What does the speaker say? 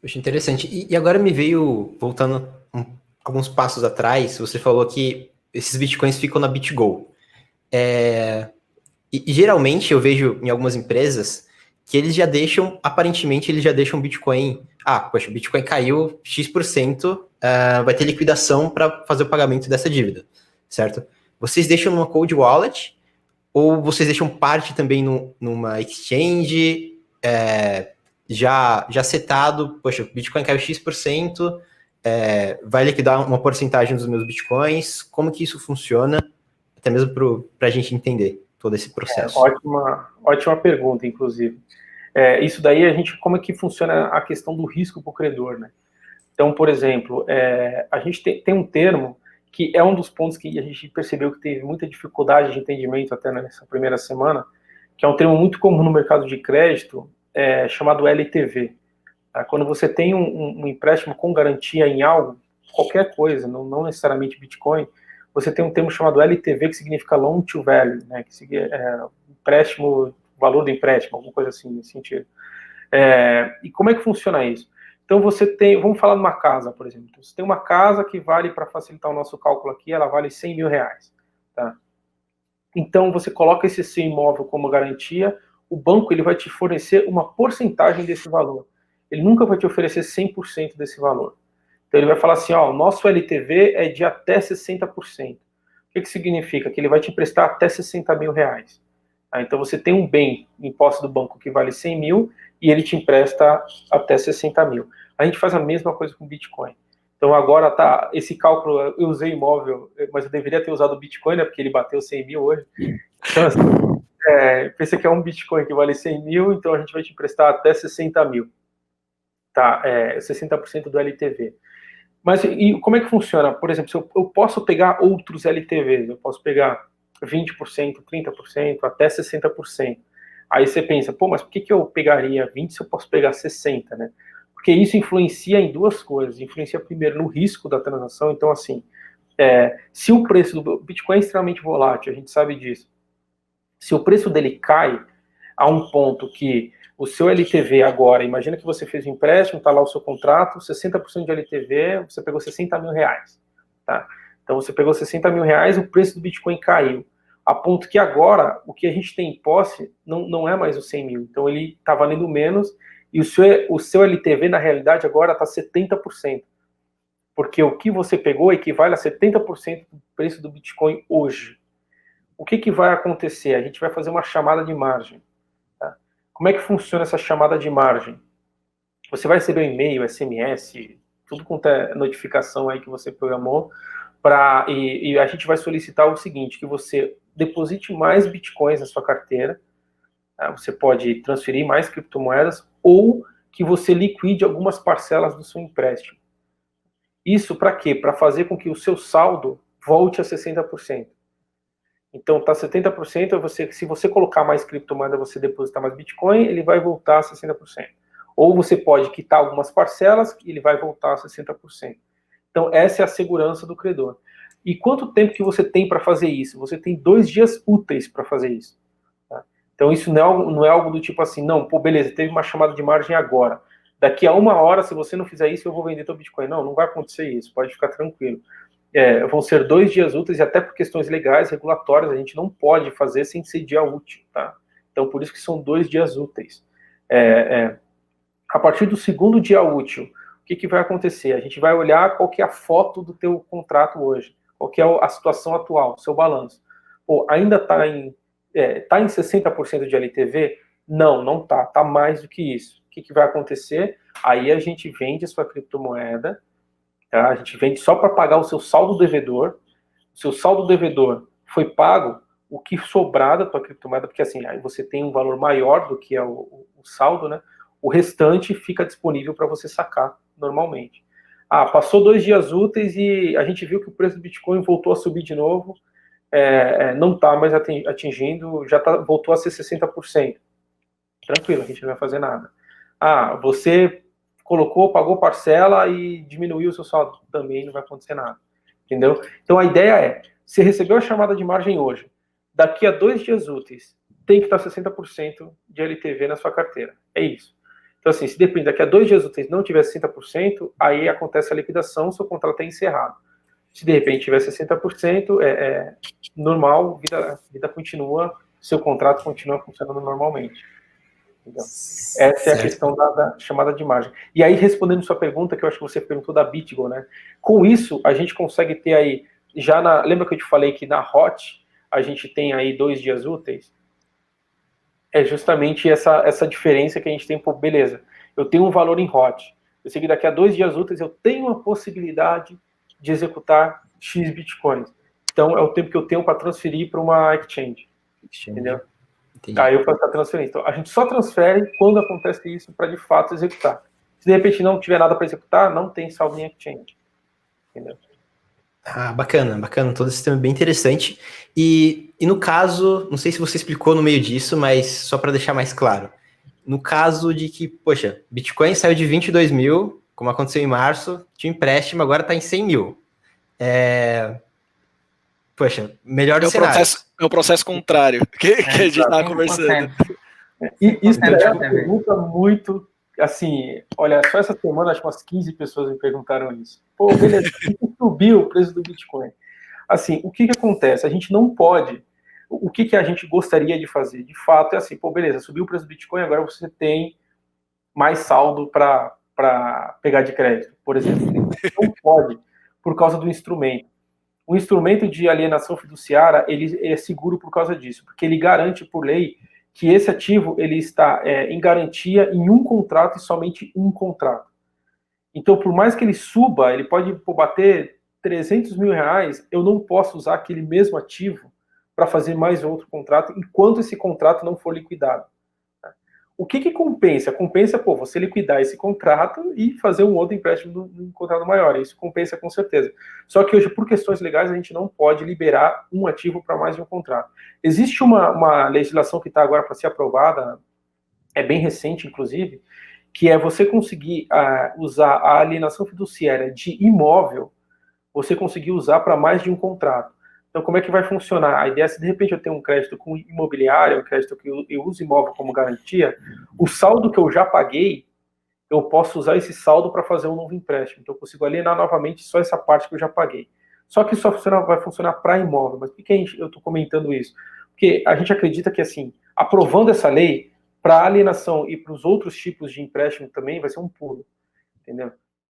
Poxa, interessante. E agora me veio, voltando alguns passos atrás, você falou que esses bitcoins ficam na BitGo. E geralmente eu vejo em algumas empresas que eles já deixam, aparentemente, eles já deixam Bitcoin. Ah, poxa, o Bitcoin caiu X%, vai ter liquidação para fazer o pagamento dessa dívida, certo? Vocês deixam numa cold wallet ou vocês deixam parte também numa exchange já setado? Poxa, o Bitcoin caiu X%, vai liquidar uma porcentagem dos meus Bitcoins. Como que isso funciona? Até mesmo para a gente entender todo esse processo. Ótima pergunta, inclusive. Isso daí, como é que funciona a questão do risco para o credor, né? Então, por exemplo, a gente tem um termo que é um dos pontos que a gente percebeu que teve muita dificuldade de entendimento até nessa primeira semana, que é um termo muito comum no mercado de crédito, chamado LTV. Tá? Quando você tem um empréstimo com garantia em algo, qualquer coisa, não necessariamente Bitcoin, você tem um termo chamado LTV, que significa Loan to Value, né? Que significa empréstimo, valor do empréstimo, alguma coisa assim nesse sentido. E como é que funciona isso? Então você tem, vamos falar de uma casa, por exemplo. Você tem uma casa que vale, para facilitar o nosso cálculo aqui, ela vale 100 mil reais. Tá? Então você coloca esse seu imóvel como garantia, o banco ele vai te fornecer uma porcentagem desse valor. Ele nunca vai te oferecer 100% desse valor. Então ele vai falar assim, ó, o nosso LTV é de até 60%. O que significa? Que ele vai te emprestar até 60 mil reais. Então você tem um bem em posse do banco que vale 100 mil e ele te empresta até 60 mil. A gente faz a mesma coisa com Bitcoin. Então agora tá, esse cálculo, eu usei imóvel, mas eu deveria ter usado o Bitcoin, né, porque ele bateu 100 mil hoje. Então assim, pensa que é um Bitcoin que vale 100 mil, então a gente vai te emprestar até 60 mil. Tá, 60% do LTV. Mas e como é que funciona? Por exemplo, se eu posso pegar outros LTVs, eu posso pegar 20%, 30%, até 60%. Aí você pensa, pô, mas por que eu pegaria 20 se eu posso pegar 60, né? Porque isso influencia em duas coisas. Influencia primeiro no risco da transação. Então, assim, se o preço do Bitcoin é extremamente volátil, a gente sabe disso. Se o preço dele cai a um ponto que o seu LTV agora, imagina que você fez um empréstimo, está lá o seu contrato, 60% de LTV, você pegou 60 mil reais. Tá? Então você pegou 60 mil reais, o preço do Bitcoin caiu. A ponto que agora, o que a gente tem em posse não é mais os 100 mil. Então ele está valendo menos e o seu LTV, na realidade, agora está 70%. Porque o que você pegou equivale a 70% do preço do Bitcoin hoje. O que vai acontecer? A gente vai fazer uma chamada de margem. Tá? Como é que funciona essa chamada de margem? Você vai receber um e-mail, SMS, tudo quanto é notificação aí que você programou, e a gente vai solicitar o seguinte, que você deposite mais bitcoins na sua carteira, tá? Você pode transferir mais criptomoedas, ou que você liquide algumas parcelas do seu empréstimo. Isso para quê? Para fazer com que o seu saldo volte a 60%. Então tá 70%, se você colocar mais criptomoeda, você depositar mais Bitcoin, ele vai voltar a 60%. Ou você pode quitar algumas parcelas e ele vai voltar a 60%. Então essa é a segurança do credor. E quanto tempo que você tem para fazer isso? Você tem 2 dias úteis para fazer isso. Tá? Então isso não é algo do tipo assim, não, pô, beleza, teve uma chamada de margem agora. Daqui a 1 hora, se você não fizer isso, eu vou vender teu Bitcoin. Não vai acontecer isso, pode ficar tranquilo. Vão ser 2 dias úteis e até por questões legais, regulatórias, a gente não pode fazer sem ser dia útil, tá? Então, por isso que são 2 dias úteis. A partir do segundo dia útil, o que vai acontecer? A gente vai olhar qual que é a foto do teu contrato hoje, qual que é a situação atual, seu balanço. Pô, ainda está em 60% de LTV? Não está mais do que isso. O que vai acontecer? Aí a gente vende a sua criptomoeda, tá? A gente vende só para pagar o seu saldo devedor. O seu saldo devedor foi pago, o que sobrar da tua criptomoeda, porque assim, aí você tem um valor maior do que é o saldo, né? O restante fica disponível para você sacar normalmente. Passou 2 dias úteis e a gente viu que o preço do Bitcoin voltou a subir de novo, não está mais atingindo, voltou a ser 60%. Tranquilo, a gente não vai fazer nada. Você pagou parcela e diminuiu o seu saldo, também não vai acontecer nada. Entendeu? Então a ideia é, você recebeu a chamada de margem hoje, daqui a 2 dias úteis, tem que estar 60% de LTV na sua carteira. É isso. Então, assim, se depende, daqui a 2 dias úteis não tiver 60%, aí acontece a liquidação, seu contrato é encerrado. Se de repente tiver 60%, é normal, a vida continua, seu contrato continua funcionando normalmente. Entendeu? Essa é a questão da chamada de margem. E aí, respondendo sua pergunta, que eu acho que você perguntou da BitGo, né? Com isso, a gente consegue ter aí, lembra que eu te falei que na HOT a gente tem aí 2 dias úteis? É justamente essa diferença que a gente tem, pô, beleza, eu tenho um valor em HOT, eu sei que daqui a 2 dias úteis eu tenho a possibilidade de executar X bitcoins. Então, é o tempo que eu tenho para transferir para uma exchange. Entendeu? Entendi. Aí eu faço a transferência. Então, a gente só transfere quando acontece isso para, de fato, executar. Se, de repente, não tiver nada para executar, não tem saldo em exchange. Entendeu? Ah, bacana, bacana. Todo esse sistema é bem interessante. E no caso, não sei se você explicou no meio disso, mas só para deixar mais claro. No caso de que, poxa, Bitcoin saiu de 22 mil, como aconteceu em março, tinha empréstimo, agora está em 100 mil. Poxa, melhor do cenário. É o processo contrário que a gente estava conversando. E isso é uma pergunta muito, assim, olha, só essa semana acho que umas 15 pessoas me perguntaram isso. Pô, beleza, subiu o preço do Bitcoin. Assim, o que acontece? A gente não pode, o que a gente gostaria de fazer? De fato, é assim, pô, beleza, subiu o preço do Bitcoin, agora você tem mais saldo para pegar de crédito, por exemplo. Não pode, por causa do instrumento. O instrumento de alienação fiduciária, ele é seguro por causa disso, porque ele garante, por lei, que esse ativo ele está em garantia em um contrato e somente um contrato. Então, por mais que ele suba, ele pode bater 300 mil reais, eu não posso usar aquele mesmo ativo para fazer mais outro contrato enquanto esse contrato não for liquidado. O que compensa? Compensa, você liquidar esse contrato e fazer um outro empréstimo num contrato maior. Isso compensa com certeza. Só que hoje, por questões legais, a gente não pode liberar um ativo para mais de um contrato. Existe uma legislação que está agora para ser aprovada, é bem recente, inclusive, que é você conseguir usar a alienação fiduciária de imóvel, você conseguir usar para mais de um contrato. Então, como é que vai funcionar? A ideia é, se de repente eu tenho um crédito com imobiliário, um crédito que eu uso imóvel como garantia, o saldo que eu já paguei, eu posso usar esse saldo para fazer um novo empréstimo. Então, eu consigo alienar novamente só essa parte que eu já paguei. Só que isso só vai funcionar para imóvel. Mas por que eu estou comentando isso? Porque a gente acredita que, assim, aprovando essa lei, para alienação e para os outros tipos de empréstimo também vai ser um pulo. Entendeu?